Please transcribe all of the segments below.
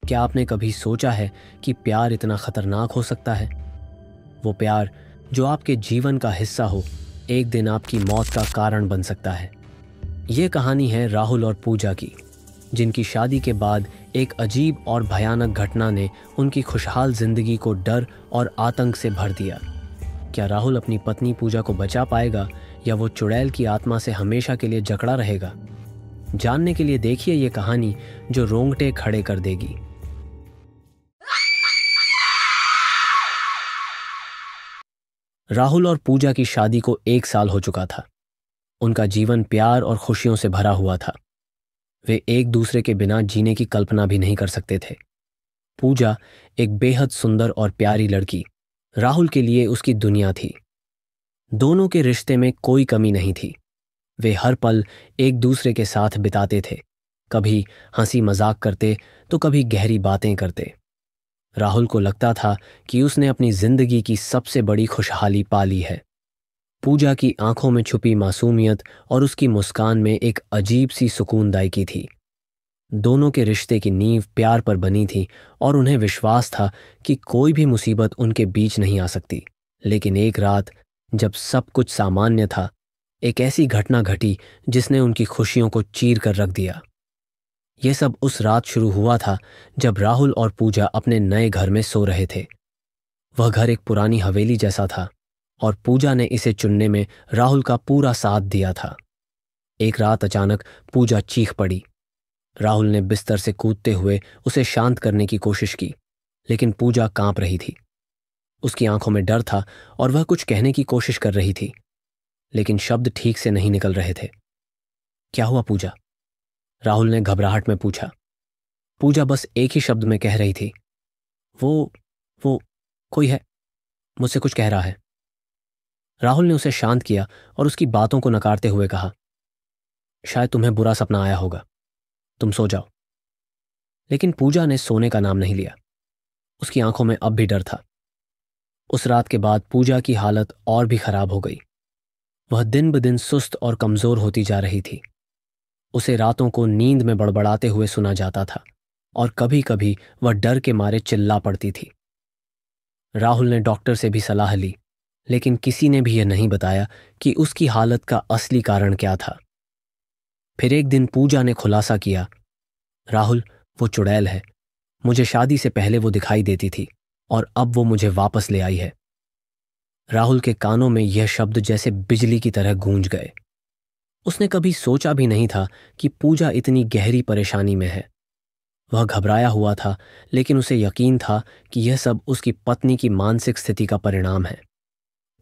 क्या आपने कभी सोचा है कि प्यार इतना खतरनाक हो सकता है? वो प्यार जो आपके जीवन का हिस्सा हो, एक दिन आपकी मौत का कारण बन सकता है। ये कहानी है राहुल और पूजा की, जिनकी शादी के बाद एक अजीब और भयानक घटना ने उनकी खुशहाल जिंदगी को डर और आतंक से भर दिया। क्या राहुल अपनी पत्नी पूजा को बचा पाएगा या वो चुड़ैल की आत्मा से हमेशा के लिए जकड़ा रहेगा? जानने के लिए देखिए ये कहानी जो रोंगटे खड़े कर देगी। राहुल और पूजा की शादी को 1 साल हो चुका था। उनका जीवन प्यार और खुशियों से भरा हुआ था। वे एक दूसरे के बिना जीने की कल्पना भी नहीं कर सकते थे। पूजा एक बेहद सुंदर और प्यारी लड़की, राहुल के लिए उसकी दुनिया थी। दोनों के रिश्ते में कोई कमी नहीं थी। वे हर पल एक दूसरे के साथ बिताते थे, कभी हंसी मजाक करते तो कभी गहरी बातें करते। राहुल को लगता था कि उसने अपनी जिंदगी की सबसे बड़ी खुशहाली पा ली है। पूजा की आंखों में छुपी मासूमियत और उसकी मुस्कान में एक अजीब सी सुकूनदायकी थी। दोनों के रिश्ते की नींव प्यार पर बनी थी और उन्हें विश्वास था कि कोई भी मुसीबत उनके बीच नहीं आ सकती। लेकिन एक रात, जब सब कुछ सामान्य था, एक ऐसी घटना घटी जिसने उनकी खुशियों को चीर कर रख दिया। यह सब उस रात शुरू हुआ था जब राहुल और पूजा अपने नए घर में सो रहे थे। वह घर एक पुरानी हवेली जैसा था और पूजा ने इसे चुनने में राहुल का पूरा साथ दिया था। एक रात अचानक पूजा चीख पड़ी। राहुल ने बिस्तर से कूदते हुए उसे शांत करने की कोशिश की, लेकिन पूजा कांप रही थी। उसकी आंखों में डर था और वह कुछ कहने की कोशिश कर रही थी, लेकिन शब्द ठीक से नहीं निकल रहे थे। क्या हुआ पूजा? राहुल ने घबराहट में पूछा। पूजा बस एक ही शब्द में कह रही थी, वो कोई है, मुझसे कुछ कह रहा है। राहुल ने उसे शांत किया और उसकी बातों को नकारते हुए कहा, शायद तुम्हें बुरा सपना आया होगा, तुम सो जाओ। लेकिन पूजा ने सोने का नाम नहीं लिया। उसकी आंखों में अब भी डर था। उस रात के बाद पूजा की हालत और भी खराब हो गई। वह दिन ब दिन सुस्त और कमजोर होती जा रही थी। उसे रातों को नींद में बड़बड़ाते हुए सुना जाता था और कभी कभी वह डर के मारे चिल्ला पड़ती थी। राहुल ने डॉक्टर से भी सलाह ली, लेकिन किसी ने भी यह नहीं बताया कि उसकी हालत का असली कारण क्या था। फिर एक दिन पूजा ने खुलासा किया, राहुल, वो चुड़ैल है। मुझे शादी से पहले वो दिखाई देती थी और अब वो मुझे वापस ले आई है। राहुल के कानों में यह शब्द जैसे बिजली की तरह गूंज गए। उसने कभी सोचा भी नहीं था कि पूजा इतनी गहरी परेशानी में है। वह घबराया हुआ था, लेकिन उसे यकीन था कि यह सब उसकी पत्नी की मानसिक स्थिति का परिणाम है।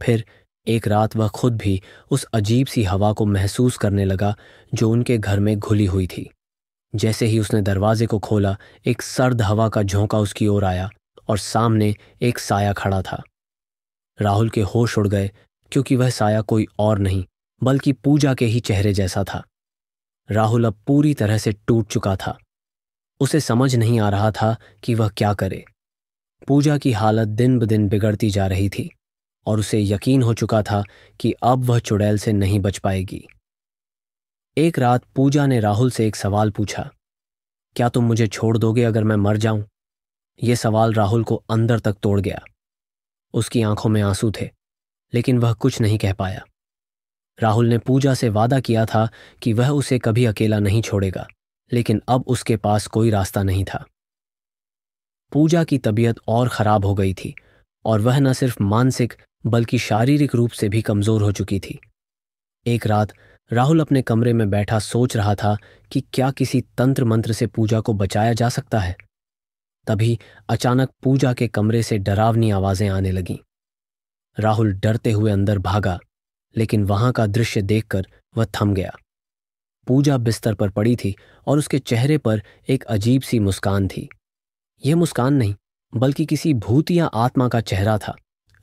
फिर एक रात वह खुद भी उस अजीब सी हवा को महसूस करने लगा जो उनके घर में घुली हुई थी। जैसे ही उसने दरवाजे को खोला, एक सर्द हवा का झोंका उसकी ओर आया और सामने एक साया खड़ा था। राहुल के होश उड़ गए, क्योंकि वह साया कोई और नहीं बल्कि पूजा के ही चेहरे जैसा था। राहुल अब पूरी तरह से टूट चुका था। उसे समझ नहीं आ रहा था कि वह क्या करे। पूजा की हालत दिन ब दिन बिगड़ती जा रही थी और उसे यकीन हो चुका था कि अब वह चुड़ैल से नहीं बच पाएगी। एक रात पूजा ने राहुल से एक सवाल पूछा, क्या तुम मुझे छोड़ दोगे अगर मैं मर जाऊं? यह सवाल राहुल को अंदर तक तोड़ गया। उसकी आंखों में आंसू थे, लेकिन वह कुछ नहीं कह पाया। राहुल ने पूजा से वादा किया था कि वह उसे कभी अकेला नहीं छोड़ेगा, लेकिन अब उसके पास कोई रास्ता नहीं था। पूजा की तबीयत और खराब हो गई थी और वह न सिर्फ मानसिक बल्कि शारीरिक रूप से भी कमजोर हो चुकी थी। एक रात राहुल अपने कमरे में बैठा सोच रहा था कि क्या किसी तंत्र मंत्र से पूजा को बचाया जा सकता है। तभी अचानक पूजा के कमरे से डरावनी आवाजें आने लगीं। राहुल डरते हुए अंदर भागा, लेकिन वहां का दृश्य देखकर वह थम गया। पूजा बिस्तर पर पड़ी थी और उसके चेहरे पर एक अजीब सी मुस्कान थी। यह मुस्कान नहीं, बल्कि किसी भूत या आत्मा का चेहरा था।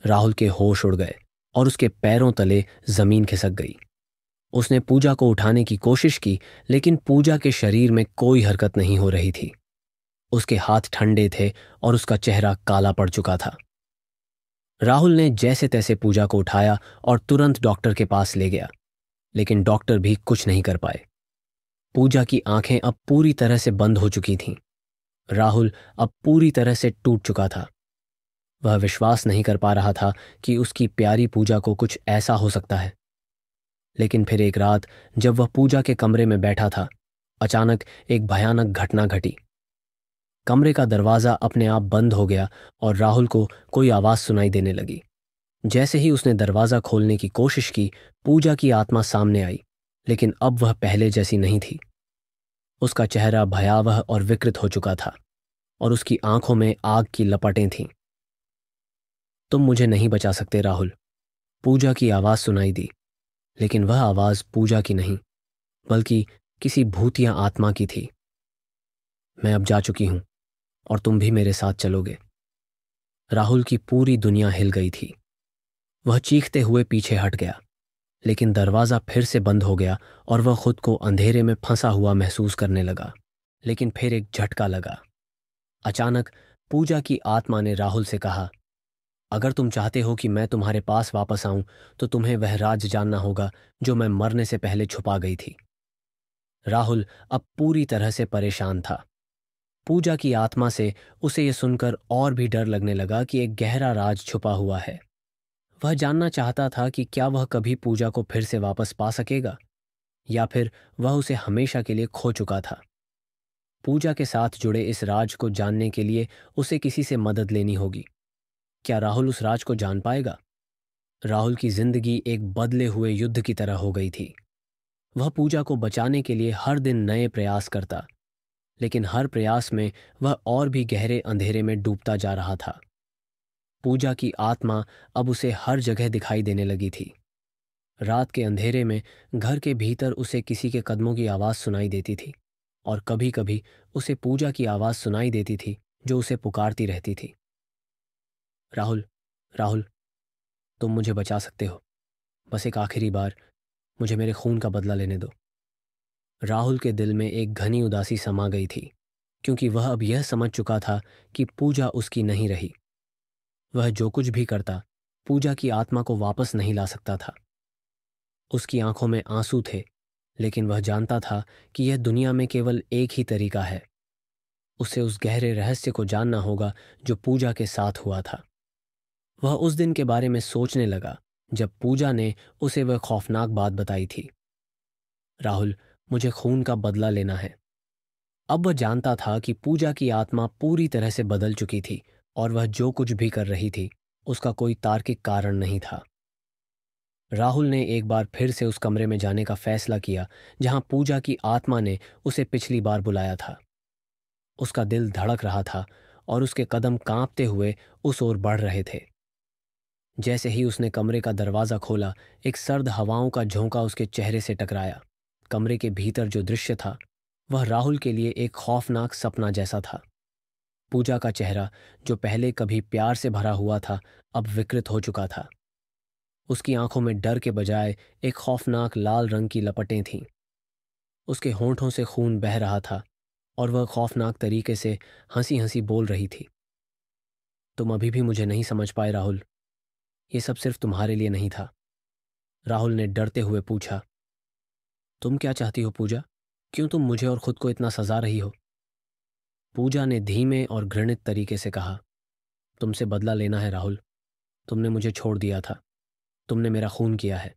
राहुल के होश उड़ गए और उसके पैरों तले जमीन खिसक गई। उसने पूजा को उठाने की कोशिश की, लेकिन पूजा के शरीर में कोई हरकत नहीं हो रही थी। उसके हाथ ठंडे थे और उसका चेहरा काला पड़ चुका था। राहुल ने जैसे तैसे पूजा को उठाया और तुरंत डॉक्टर के पास ले गया, लेकिन डॉक्टर भी कुछ नहीं कर पाए। पूजा की आंखें अब पूरी तरह से बंद हो चुकी थीं। राहुल अब पूरी तरह से टूट चुका था। वह विश्वास नहीं कर पा रहा था कि उसकी प्यारी पूजा को कुछ ऐसा हो सकता है। लेकिन फिर एक रात जब वह पूजा के कमरे में बैठा था, अचानक एक भयानक घटना घटी। कमरे का दरवाज़ा अपने आप बंद हो गया और राहुल को कोई आवाज़ सुनाई देने लगी। जैसे ही उसने दरवाज़ा खोलने की कोशिश की, पूजा की आत्मा सामने आई, लेकिन अब वह पहले जैसी नहीं थी। उसका चेहरा भयावह और विकृत हो चुका था और उसकी आंखों में आग की लपटें थीं। तुम मुझे नहीं बचा सकते राहुल, पूजा की आवाज़ सुनाई दी, लेकिन वह आवाज़ पूजा की नहीं, बल्कि किसी भूतिया आत्मा की थी। मैं अब जा चुकी हूं और तुम भी मेरे साथ चलोगे। राहुल की पूरी दुनिया हिल गई थी। वह चीखते हुए पीछे हट गया, लेकिन दरवाज़ा फिर से बंद हो गया और वह खुद को अंधेरे में फंसा हुआ महसूस करने लगा। लेकिन फिर एक झटका लगा। अचानक पूजा की आत्मा ने राहुल से कहा, अगर तुम चाहते हो कि मैं तुम्हारे पास वापस आऊं, तो तुम्हें वह राज जानना होगा जो मैं मरने से पहले छुपा गई थी। राहुल अब पूरी तरह से परेशान था। पूजा की आत्मा से उसे यह सुनकर और भी डर लगने लगा कि एक गहरा राज छुपा हुआ है। वह जानना चाहता था कि क्या वह कभी पूजा को फिर से वापस पा सकेगा, या फिर वह उसे हमेशा के लिए खो चुका था। पूजा के साथ जुड़े इस राज को जानने के लिए उसे किसी से मदद लेनी होगी। क्या राहुल उस राज को जान पाएगा? राहुल की जिंदगी एक बदले हुए युद्ध की तरह हो गई थी। वह पूजा को बचाने के लिए हर दिन नए प्रयास करता, लेकिन हर प्रयास में वह और भी गहरे अंधेरे में डूबता जा रहा था। पूजा की आत्मा अब उसे हर जगह दिखाई देने लगी थी। रात के अंधेरे में घर के भीतर उसे किसी के कदमों की आवाज़ सुनाई देती थी, और कभी कभी उसे पूजा की आवाज़ सुनाई देती थी जो उसे पुकारती रहती थी, राहुल, राहुल, तुम मुझे बचा सकते हो। बस एक आखिरी बार मुझे मेरे खून का बदला लेने दो। राहुल के दिल में एक घनी उदासी समा गई थी, क्योंकि वह अब यह समझ चुका था कि पूजा उसकी नहीं रही। वह जो कुछ भी करता, पूजा की आत्मा को वापस नहीं ला सकता था। उसकी आंखों में आंसू थे, लेकिन वह जानता था कि यह दुनिया में केवल एक ही तरीका है। उसे उस गहरे रहस्य को जानना होगा जो पूजा के साथ हुआ था। वह उस दिन के बारे में सोचने लगा जब पूजा ने उसे वह खौफनाक बात बताई थी, राहुल, मुझे खून का बदला लेना है। अब वह जानता था कि पूजा की आत्मा पूरी तरह से बदल चुकी थी और वह जो कुछ भी कर रही थी उसका कोई तार्किक कारण नहीं था। राहुल ने एक बार फिर से उस कमरे में जाने का फैसला किया जहां पूजा की आत्मा ने उसे पिछली बार बुलाया था। उसका दिल धड़क रहा था और उसके कदम कांपते हुए उस ओर बढ़ रहे थे। जैसे ही उसने कमरे का दरवाज़ा खोला, एक सर्द हवाओं का झोंका उसके चेहरे से टकराया। कमरे के भीतर जो दृश्य था वह राहुल के लिए एक खौफनाक सपना जैसा था। पूजा का चेहरा, जो पहले कभी प्यार से भरा हुआ था, अब विकृत हो चुका था। उसकी आंखों में डर के बजाय एक खौफनाक लाल रंग की लपटें थीं। उसके होंठों से खून बह रहा था और वह खौफनाक तरीके से हंसी हंसी बोल रही थी, तुम अभी भी मुझे नहीं समझ पाए राहुल। ये सब सिर्फ तुम्हारे लिए नहीं था। राहुल ने डरते हुए पूछा, तुम क्या चाहती हो पूजा? क्यों तुम मुझे और खुद को इतना सजा रही हो? पूजा ने धीमे और घृणित तरीके से कहा, तुमसे बदला लेना है राहुल। तुमने मुझे छोड़ दिया था, तुमने मेरा खून किया है।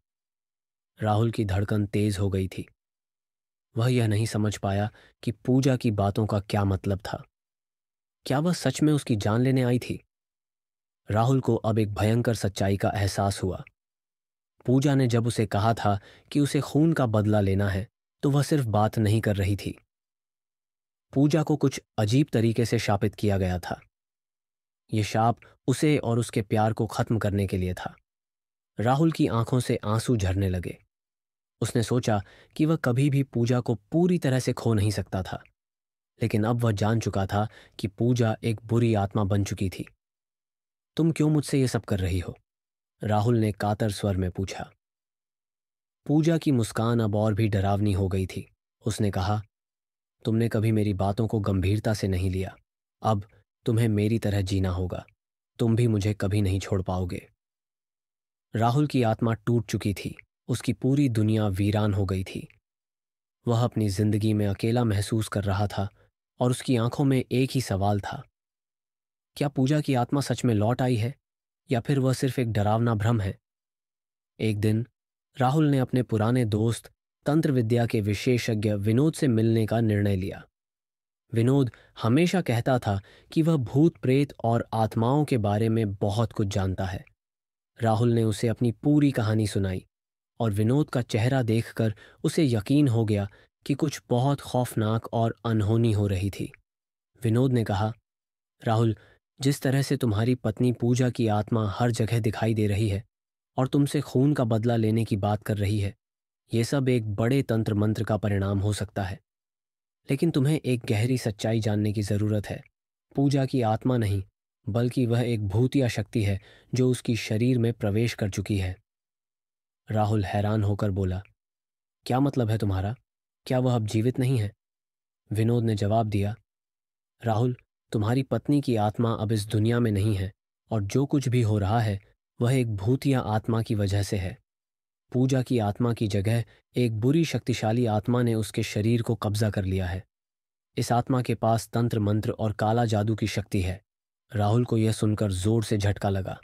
राहुल की धड़कन तेज हो गई थी। वह यह नहीं समझ पाया कि पूजा की बातों का क्या मतलब था। क्या वह सच में उसकी जान लेने आई थी? राहुल को अब एक भयंकर सच्चाई का एहसास हुआ। पूजा ने जब उसे कहा था कि उसे खून का बदला लेना है, तो वह सिर्फ बात नहीं कर रही थी। पूजा को कुछ अजीब तरीके से शापित किया गया था। यह शाप उसे और उसके प्यार को खत्म करने के लिए था। राहुल की आंखों से आंसू झरने लगे। उसने सोचा कि वह कभी भी पूजा को पूरी तरह से खो नहीं सकता था, लेकिन अब वह जान चुका था कि पूजा एक बुरी आत्मा बन चुकी थी। तुम क्यों मुझसे ये सब कर रही हो? राहुल ने कातर स्वर में पूछा। पूजा की मुस्कान अब और भी डरावनी हो गई थी। उसने कहा, तुमने कभी मेरी बातों को गंभीरता से नहीं लिया। अब तुम्हें मेरी तरह जीना होगा। तुम भी मुझे कभी नहीं छोड़ पाओगे। राहुल की आत्मा टूट चुकी थी। उसकी पूरी दुनिया वीरान हो गई थी। वह अपनी जिंदगी में अकेला महसूस कर रहा था और उसकी आंखों में एक ही सवाल था, क्या पूजा की आत्मा सच में लौट आई है या फिर वह सिर्फ एक डरावना भ्रम है? एक दिन राहुल ने अपने पुराने दोस्त तंत्र विद्या के विशेषज्ञ विनोद से मिलने का निर्णय लिया। विनोद हमेशा कहता था कि वह भूत प्रेत और आत्माओं के बारे में बहुत कुछ जानता है। राहुल ने उसे अपनी पूरी कहानी सुनाई और विनोद का चेहरा देखकर उसे यकीन हो गया कि कुछ बहुत खौफनाक और अनहोनी हो रही थी। विनोद ने कहा, राहुल, जिस तरह से तुम्हारी पत्नी पूजा की आत्मा हर जगह दिखाई दे रही है और तुमसे खून का बदला लेने की बात कर रही है, ये सब एक बड़े तंत्र मंत्र का परिणाम हो सकता है। लेकिन तुम्हें एक गहरी सच्चाई जानने की जरूरत है। पूजा की आत्मा नहीं, बल्कि वह एक भूतिया शक्ति है जो उसकी शरीर में प्रवेश कर चुकी है। राहुल हैरान होकर बोला, क्या मतलब है तुम्हारा? क्या वह अब जीवित नहीं है? विनोद ने जवाब दिया, राहुल, तुम्हारी पत्नी की आत्मा अब इस दुनिया में नहीं है और जो कुछ भी हो रहा है वह एक भूतिया आत्मा की वजह से है। पूजा की आत्मा की जगह एक बुरी शक्तिशाली आत्मा ने उसके शरीर को कब्जा कर लिया है। इस आत्मा के पास तंत्र मंत्र और काला जादू की शक्ति है। राहुल को यह सुनकर जोर से झटका लगा।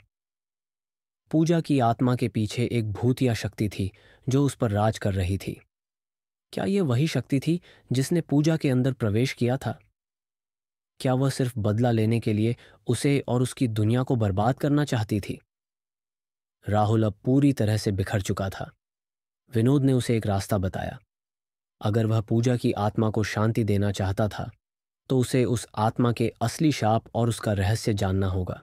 पूजा की आत्मा के पीछे एक भूतिया शक्ति थी जो उस पर राज कर रही थी। क्या यह वही शक्ति थी जिसने पूजा के अंदर प्रवेश किया था? क्या वह सिर्फ बदला लेने के लिए उसे और उसकी दुनिया को बर्बाद करना चाहती थी? राहुल अब पूरी तरह से बिखर चुका था। विनोद ने उसे एक रास्ता बताया। अगर वह पूजा की आत्मा को शांति देना चाहता था तो उसे उस आत्मा के असली शाप और उसका रहस्य जानना होगा।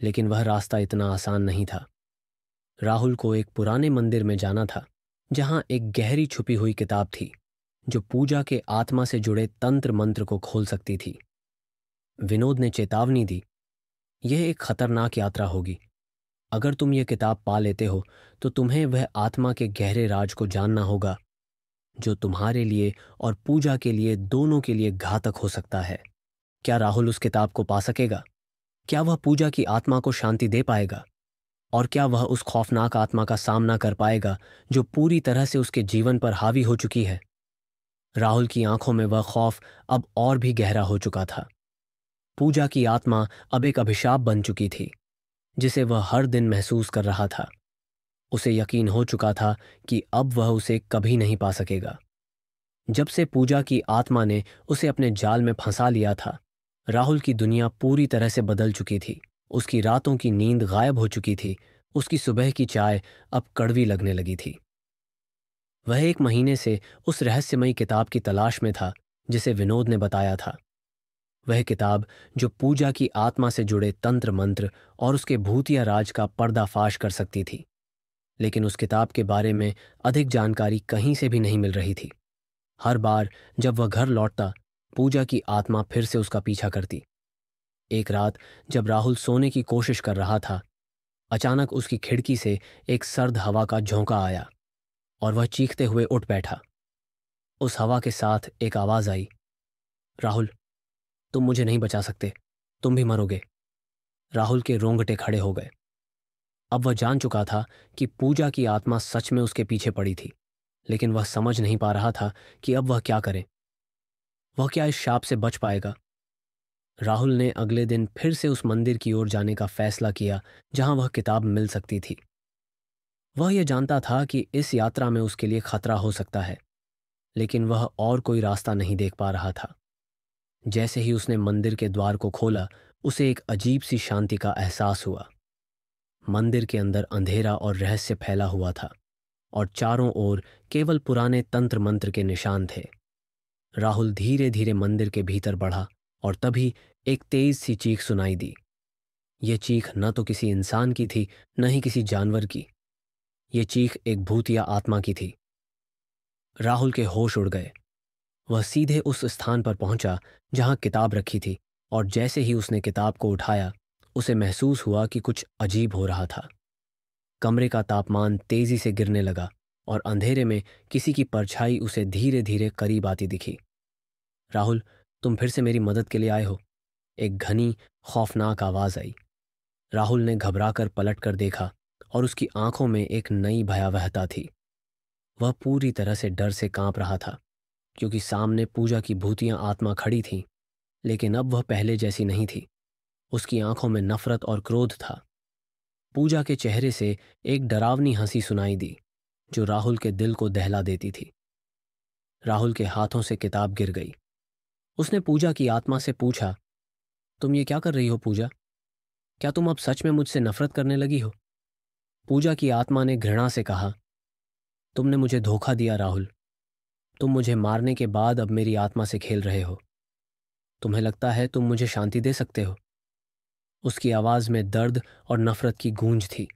लेकिन वह रास्ता इतना आसान नहीं था। राहुल को एक पुराने मंदिर में जाना था जहां एक गहरी छुपी हुई किताब थी जो पूजा के आत्मा से जुड़े तंत्र मंत्र को खोल सकती थी। विनोद ने चेतावनी दी, यह एक खतरनाक यात्रा होगी। अगर तुम यह किताब पा लेते हो तो तुम्हें वह आत्मा के गहरे राज को जानना होगा जो तुम्हारे लिए और पूजा के लिए दोनों के लिए घातक हो सकता है। क्या राहुल उस किताब को पा सकेगा? क्या वह पूजा की आत्मा को शांति दे पाएगा? और क्या वह उस खौफनाक आत्मा का सामना कर पाएगा जो पूरी तरह से उसके जीवन पर हावी हो चुकी है? राहुल की आंखों में वह खौफ अब और भी गहरा हो चुका था। पूजा की आत्मा अब एक अभिशाप बन चुकी थी जिसे वह हर दिन महसूस कर रहा था। उसे यकीन हो चुका था कि अब वह उसे कभी नहीं पा सकेगा। जब से पूजा की आत्मा ने उसे अपने जाल में फंसा लिया था, राहुल की दुनिया पूरी तरह से बदल चुकी थी। उसकी रातों की नींद गायब हो चुकी थी। उसकी सुबह की चाय अब कड़वी लगने लगी थी। वह 1 महीने से उस रहस्यमयी किताब की तलाश में था जिसे विनोद ने बताया था। वह किताब जो पूजा की आत्मा से जुड़े तंत्र मंत्र और उसके भूतिया राज का पर्दाफाश कर सकती थी। लेकिन उस किताब के बारे में अधिक जानकारी कहीं से भी नहीं मिल रही थी। हर बार जब वह घर लौटता, पूजा की आत्मा फिर से उसका पीछा करती। एक रात जब राहुल सोने की कोशिश कर रहा था, अचानक उसकी खिड़की से एक सर्द हवा का झोंका आया और वह चीखते हुए उठ बैठा। उस हवा के साथ एक आवाज आई, राहुल, तुम मुझे नहीं बचा सकते, तुम भी मरोगे। राहुल के रोंगटे खड़े हो गए। अब वह जान चुका था कि पूजा की आत्मा सच में उसके पीछे पड़ी थी, लेकिन वह समझ नहीं पा रहा था कि अब वह क्या करे। वह क्या इस शाप से बच पाएगा? राहुल ने अगले दिन फिर से उस मंदिर की ओर जाने का फैसला किया जहां वह किताब मिल सकती थी। वह यह जानता था कि इस यात्रा में उसके लिए खतरा हो सकता है, लेकिन वह और कोई रास्ता नहीं देख पा रहा था। जैसे ही उसने मंदिर के द्वार को खोला, उसे एक अजीब सी शांति का एहसास हुआ। मंदिर के अंदर अंधेरा और रहस्य फैला हुआ था और चारों ओर केवल पुराने तंत्र मंत्र के निशान थे। राहुल धीरे धीरे मंदिर के भीतर बढ़ा और तभी एक तेज सी चीख सुनाई दी। यह चीख न तो किसी इंसान की थी, न ही किसी जानवर की। यह चीख एक भूतिया आत्मा की थी। राहुल के होश उड़ गए। वह सीधे उस स्थान पर पहुंचा जहां किताब रखी थी और जैसे ही उसने किताब को उठाया, उसे महसूस हुआ कि कुछ अजीब हो रहा था। कमरे का तापमान तेजी से गिरने लगा और अंधेरे में किसी की परछाई उसे धीरे धीरे करीब आती दिखी। राहुल, तुम फिर से मेरी मदद के लिए आए हो? एक घनी खौफनाक आवाज आई। राहुल ने घबराकर पलटकर देखा और उसकी आंखों में एक नई भयावहता थी। वह पूरी तरह से डर से कांप रहा था। क्योंकि सामने पूजा की भूतिया आत्मा खड़ी थी, लेकिन अब वह पहले जैसी नहीं थी। उसकी आंखों में नफरत और क्रोध था। पूजा के चेहरे से एक डरावनी हंसी सुनाई दी, जो राहुल के दिल को दहला देती थी। राहुल के हाथों से किताब गिर गई। उसने पूजा की आत्मा से पूछा, तुम ये क्या कर रही हो पूजा? क्या तुम अब सच में मुझसे नफरत करने लगी हो? पूजा की आत्मा ने घृणा से कहा, तुमने मुझे धोखा दिया राहुल। तुम मुझे मारने के बाद अब मेरी आत्मा से खेल रहे हो। तुम्हें लगता है तुम मुझे शांति दे सकते हो? उसकी आवाज में दर्द और नफरत की गूंज थी।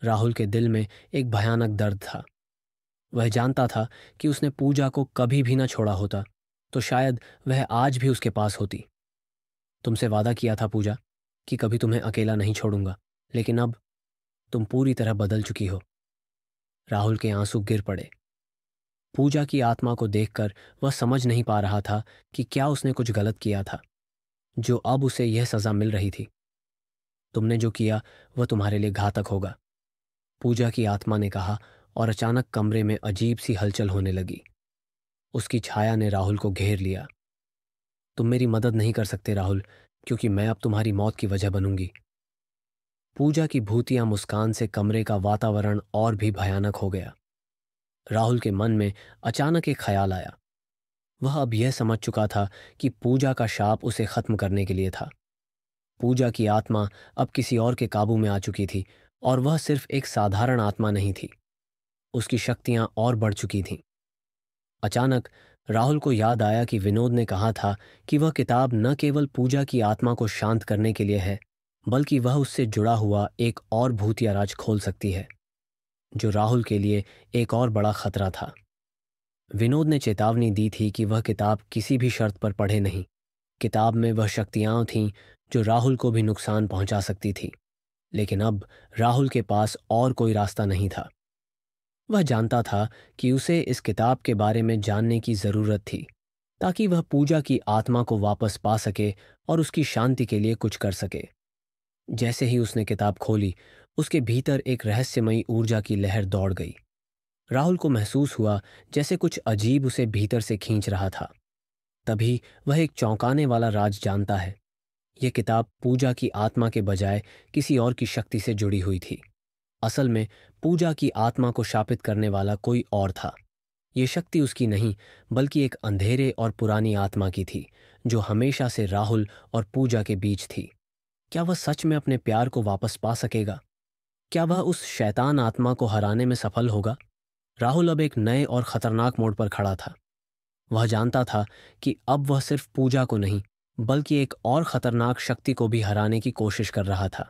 राहुल के दिल में एक भयानक दर्द था। वह जानता था कि उसने पूजा को कभी भी ना छोड़ा होता तो शायद वह आज भी उसके पास होती। तुमसे वादा किया था पूजा कि कभी तुम्हें अकेला नहीं छोड़ूंगा, लेकिन अब तुम पूरी तरह बदल चुकी हो। राहुल के आंसू गिर पड़े। पूजा की आत्मा को देखकर वह समझ नहीं पा रहा था कि क्या उसने कुछ गलत किया था, जो अब उसे यह सजा मिल रही थी। तुमने जो किया वह तुम्हारे लिए घातक होगा, पूजा की आत्मा ने कहा, और अचानक कमरे में अजीब सी हलचल होने लगी। उसकी छाया ने राहुल को घेर लिया। तुम मेरी मदद नहीं कर सकते राहुल, क्योंकि मैं अब तुम्हारी मौत की वजह बनूंगी। पूजा की भूतिया मुस्कान से कमरे का वातावरण और भी भयानक हो गया। राहुल के मन में अचानक एक ख्याल आया। वह अब यह समझ चुका था कि पूजा का शाप उसे खत्म करने के लिए था। पूजा की आत्मा अब किसी और के काबू में आ चुकी थी, और वह सिर्फ एक साधारण आत्मा नहीं थी। उसकी शक्तियां और बढ़ चुकी थीं। अचानक राहुल को याद आया कि विनोद ने कहा था कि वह किताब न केवल पूजा की आत्मा को शांत करने के लिए है, बल्कि वह उससे जुड़ा हुआ एक और भूतिया राज खोल सकती है, जो राहुल के लिए एक और बड़ा खतरा था। विनोद ने चेतावनी दी थी कि वह किताब किसी भी शर्त पर पढ़े नहीं। किताब में वह शक्तियां थीं जो राहुल को भी नुकसान पहुंचा सकती थी, लेकिन अब राहुल के पास और कोई रास्ता नहीं था। वह जानता था कि उसे इस किताब के बारे में जानने की जरूरत थी, ताकि वह पूजा की आत्मा को वापस पा सके और उसकी शांति के लिए कुछ कर सके। जैसे ही उसने किताब खोली, उसके भीतर एक रहस्यमयी ऊर्जा की लहर दौड़ गई। राहुल को महसूस हुआ जैसे कुछ अजीब उसे भीतर से खींच रहा था। तभी वह एक चौंकाने वाला राज जानता है। यह किताब पूजा की आत्मा के बजाय किसी और की शक्ति से जुड़ी हुई थी। असल में पूजा की आत्मा को शापित करने वाला कोई और था। ये शक्ति उसकी नहीं, बल्कि एक अंधेरे और पुरानी आत्मा की थी, जो हमेशा से राहुल और पूजा के बीच थी। क्या वह सच में अपने प्यार को वापस पा सकेगा? क्या वह उस शैतान आत्मा को हराने में सफल होगा? राहुल अब एक नए और खतरनाक मोड़ पर खड़ा था। वह जानता था कि अब वह सिर्फ पूजा को नहीं, बल्कि एक और खतरनाक शक्ति को भी हराने की कोशिश कर रहा था।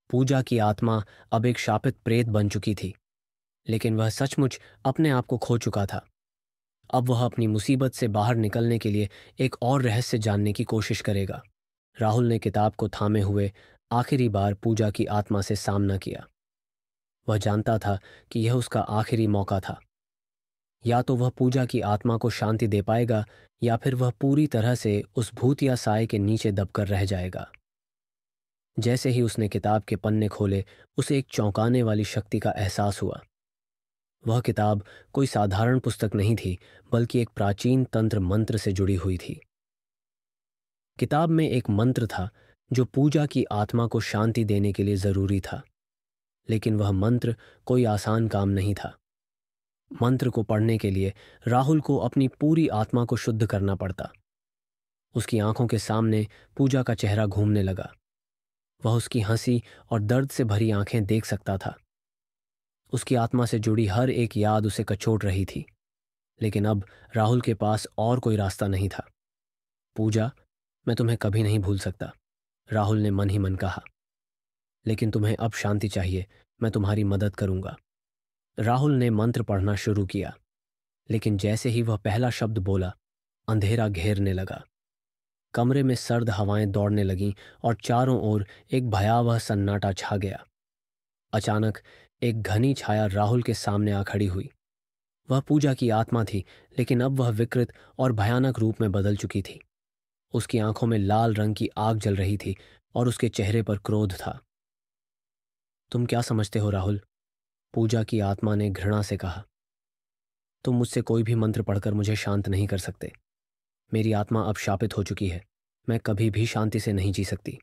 पूजा की आत्मा अब एक शापित प्रेत बन चुकी थी, लेकिन वह सचमुच अपने आप को खो चुका था। अब वह अपनी मुसीबत से बाहर निकलने के लिए एक और रहस्य जानने की कोशिश करेगा। राहुल ने किताब को थामे हुए आखिरी बार पूजा की आत्मा से सामना किया। वह जानता था कि यह उसका आखिरी मौका था। या तो वह पूजा की आत्मा को शांति दे पाएगा, या फिर वह पूरी तरह से उस भूतिया साए के नीचे दबकर रह जाएगा। जैसे ही उसने किताब के पन्ने खोले, उसे एक चौंकाने वाली शक्ति का एहसास हुआ। वह किताब कोई साधारण पुस्तक नहीं थी, बल्कि एक प्राचीन तंत्र मंत्र से जुड़ी हुई थी। किताब में एक मंत्र था जो पूजा की आत्मा को शांति देने के लिए जरूरी था, लेकिन वह मंत्र कोई आसान काम नहीं था। मंत्र को पढ़ने के लिए राहुल को अपनी पूरी आत्मा को शुद्ध करना पड़ता। उसकी आंखों के सामने पूजा का चेहरा घूमने लगा। वह उसकी हंसी और दर्द से भरी आंखें देख सकता था। उसकी आत्मा से जुड़ी हर एक याद उसे कचोट रही थी, लेकिन अब राहुल के पास और कोई रास्ता नहीं था। पूजा, मैं तुम्हें कभी नहीं भूल सकता, राहुल ने मन ही मन कहा। लेकिन तुम्हें अब शांति चाहिए, मैं तुम्हारी मदद करूंगा। राहुल ने मंत्र पढ़ना शुरू किया, लेकिन जैसे ही वह पहला शब्द बोला, अंधेरा घेरने लगा। कमरे में सर्द हवाएं दौड़ने लगीं और चारों ओर एक भयावह सन्नाटा छा गया। अचानक एक घनी छाया राहुल के सामने आ खड़ी हुई। वह पूजा की आत्मा थी, लेकिन अब वह विकृत और भयानक रूप में बदल चुकी थी। उसकी आंखों में लाल रंग की आग जल रही थी और उसके चेहरे पर क्रोध था। तुम क्या समझते हो राहुल? पूजा की आत्मा ने घृणा से कहा। तुम मुझसे कोई भी मंत्र पढ़कर मुझे शांत नहीं कर सकते। मेरी आत्मा अब शापित हो चुकी है। मैं कभी भी शांति से नहीं जी सकती।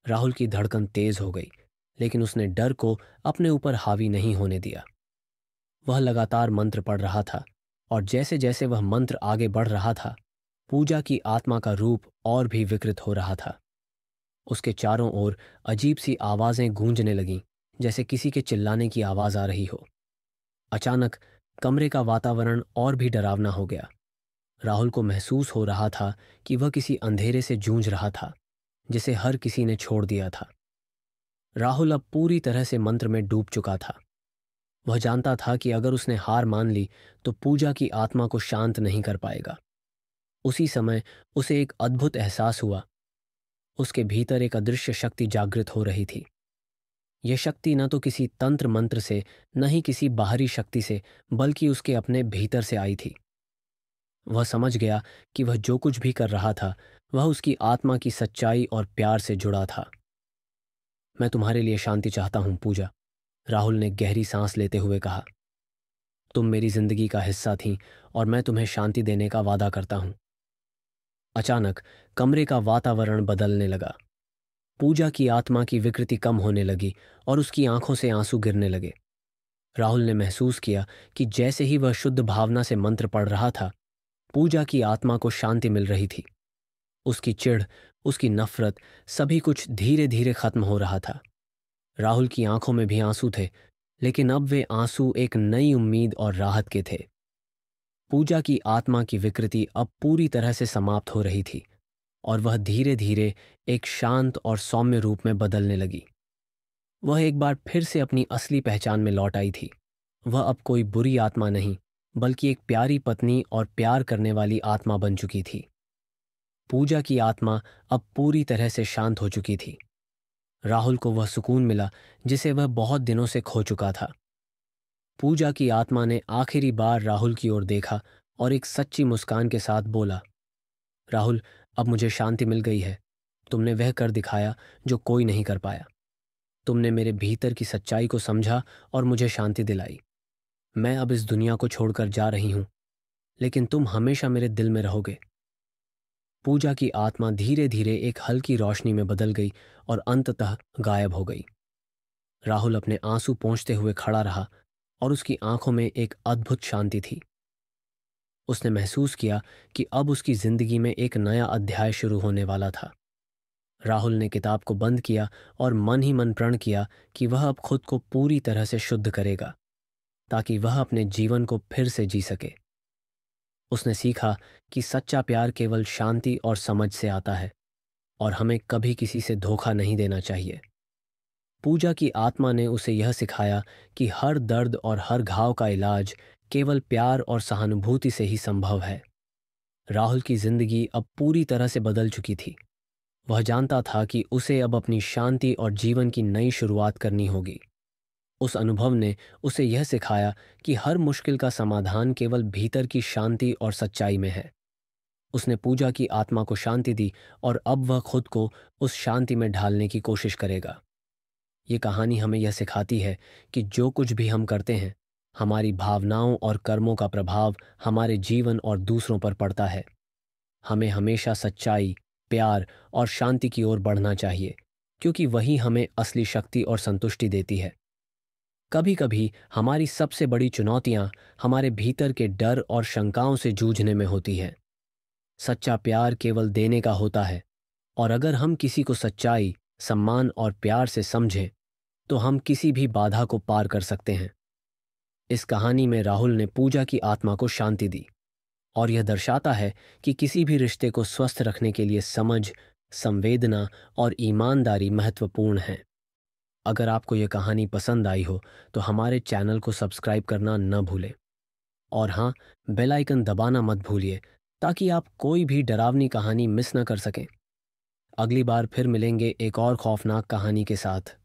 राहुल की धड़कन तेज हो गई, लेकिन उसने डर को अपने ऊपर हावी नहीं होने दिया। वह लगातार मंत्र पढ़ रहा था, और जैसे जैसे वह मंत्र आगे बढ़ रहा था, पूजा की आत्मा का रूप और भी विकृत हो रहा था। उसके चारों ओर अजीब सी आवाजें गूंजने लगीं, जैसे किसी के चिल्लाने की आवाज आ रही हो। अचानक कमरे का वातावरण और भी डरावना हो गया। राहुल को महसूस हो रहा था कि वह किसी अंधेरे से जूझ रहा था, जिसे हर किसी ने छोड़ दिया था। राहुल अब पूरी तरह से मंत्र में डूब चुका था। वह जानता था कि अगर उसने हार मान ली तो पूजा की आत्मा को शांत नहीं कर पाएगा। उसी समय उसे एक अद्भुत एहसास हुआ। उसके भीतर एक अदृश्य शक्ति जागृत हो रही थी। यह शक्ति न तो किसी तंत्र मंत्र से, न ही किसी बाहरी शक्ति से, बल्कि उसके अपने भीतर से आई थी। वह समझ गया कि वह जो कुछ भी कर रहा था, वह उसकी आत्मा की सच्चाई और प्यार से जुड़ा था। मैं तुम्हारे लिए शांति चाहता हूं, पूजा, राहुल ने गहरी सांस लेते हुए कहा। तुम मेरी जिंदगी का हिस्सा थीं और मैं तुम्हें शांति देने का वादा करता हूं। अचानक कमरे का वातावरण बदलने लगा। पूजा की आत्मा की विकृति कम होने लगी और उसकी आंखों से आंसू गिरने लगे। राहुल ने महसूस किया कि जैसे ही वह शुद्ध भावना से मंत्र पढ़ रहा था, पूजा की आत्मा को शांति मिल रही थी। उसकी चिढ़, उसकी नफरत, सभी कुछ धीरे धीरे खत्म हो रहा था। राहुल की आंखों में भी आंसू थे, लेकिन अब वे आंसू एक नई उम्मीद और राहत के थे। पूजा की आत्मा की विकृति अब पूरी तरह से समाप्त हो रही थी, और वह धीरे धीरे एक शांत और सौम्य रूप में बदलने लगी। वह एक बार फिर से अपनी असली पहचान में लौट आई थी। वह अब कोई बुरी आत्मा नहीं, बल्कि एक प्यारी पत्नी और प्यार करने वाली आत्मा बन चुकी थी। पूजा की आत्मा अब पूरी तरह से शांत हो चुकी थी। राहुल को वह सुकून मिला जिसे वह बहुत दिनों से खो चुका था। पूजा की आत्मा ने आखिरी बार राहुल की ओर देखा और एक सच्ची मुस्कान के साथ बोला, राहुल, अब मुझे शांति मिल गई है। तुमने वह कर दिखाया जो कोई नहीं कर पाया। तुमने मेरे भीतर की सच्चाई को समझा और मुझे शांति दिलाई। मैं अब इस दुनिया को छोड़कर जा रही हूं, लेकिन तुम हमेशा मेरे दिल में रहोगे। पूजा की आत्मा धीरे धीरे एक हल्की रोशनी में बदल गई और अंततः गायब हो गई। राहुल अपने आंसू पोंछते हुए खड़ा रहा और उसकी आंखों में एक अद्भुत शांति थी। उसने महसूस किया कि अब उसकी जिंदगी में एक नया अध्याय शुरू होने वाला था। राहुल ने किताब को बंद किया और मन ही मन प्रण किया कि वह अब खुद को पूरी तरह से शुद्ध करेगा, ताकि वह अपने जीवन को फिर से जी सके। उसने सीखा कि सच्चा प्यार केवल शांति और समझ से आता है, और हमें कभी किसी से धोखा नहीं देना चाहिए। पूजा की आत्मा ने उसे यह सिखाया कि हर दर्द और हर घाव का इलाज केवल प्यार और सहानुभूति से ही संभव है। राहुल की जिंदगी अब पूरी तरह से बदल चुकी थी। वह जानता था कि उसे अब अपनी शांति और जीवन की नई शुरुआत करनी होगी। उस अनुभव ने उसे यह सिखाया कि हर मुश्किल का समाधान केवल भीतर की शांति और सच्चाई में है। उसने पूजा की आत्मा को शांति दी और अब वह खुद को उस शांति में ढालने की कोशिश करेगा। ये कहानी हमें यह सिखाती है कि जो कुछ भी हम करते हैं, हमारी भावनाओं और कर्मों का प्रभाव हमारे जीवन और दूसरों पर पड़ता है। हमें हमेशा सच्चाई, प्यार और शांति की ओर बढ़ना चाहिए, क्योंकि वही हमें असली शक्ति और संतुष्टि देती है। कभी कभी हमारी सबसे बड़ी चुनौतियां हमारे भीतर के डर और शंकाओं से जूझने में होती हैं। सच्चा प्यार केवल देने का होता है, और अगर हम किसी को सच्चाई, सम्मान और प्यार से समझें, तो हम किसी भी बाधा को पार कर सकते हैं। इस कहानी में राहुल ने पूजा की आत्मा को शांति दी, और यह दर्शाता है कि किसी भी रिश्ते को स्वस्थ रखने के लिए समझ, संवेदना और ईमानदारी महत्वपूर्ण है। अगर आपको यह कहानी पसंद आई हो तो हमारे चैनल को सब्सक्राइब करना न भूलें, और हाँ, बेल आइकन दबाना मत भूलिए, ताकि आप कोई भी डरावनी कहानी मिस न कर सकें। अगली बार फिर मिलेंगे एक और खौफनाक कहानी के साथ।